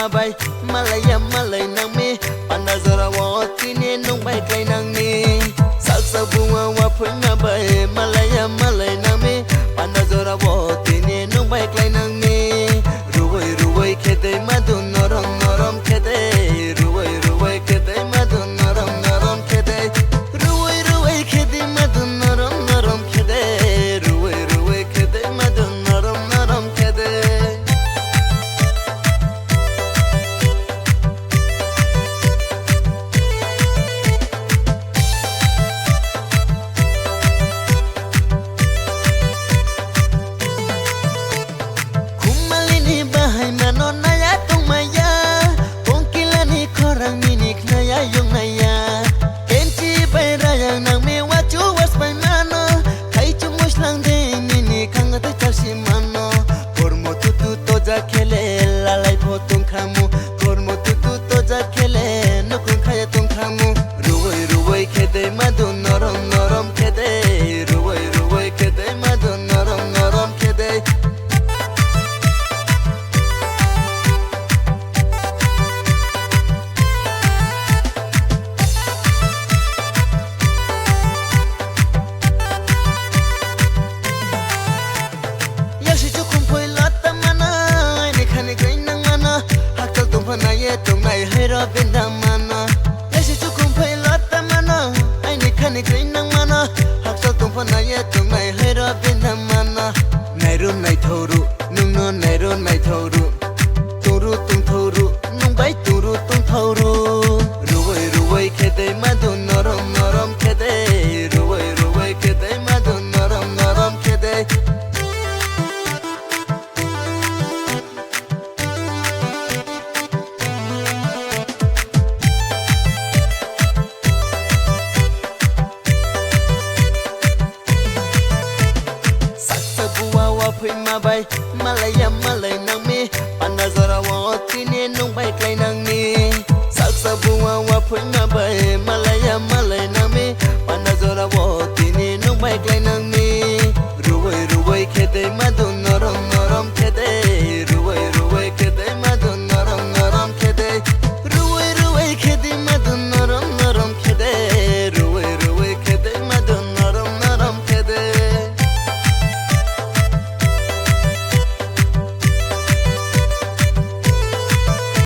ma bay malaya malay nang mi panda zara wa tine nong bay klay nang ni saksa bunga wa phoy ma bay malaya malay nang mi panda zara wa tine nong bay klay nang ni ruwai ruwai khede madu norom norom khede ruwai ruwai khede madu norom norom khede ruwai ruwai khede madu norom norom khede ruwai ruwai khede madu norom norom khede bên đam mana, ya si chúc không phải lót ta mana, ai này khăn này cười nắng mana, học sao tung phần này tung này hơi ra bên đam mana, này run này thâu ru, nung non này run này thâu ru, tung thâu ru, nung bay tung thâu ru, ruwai khede madu norom norom khede, ruwai khede madu norom norom khede. Phoy ma bay malaya malay nang mi panda zara wa tine nong bay klay nang ni saksa bunga wa phoy ma bay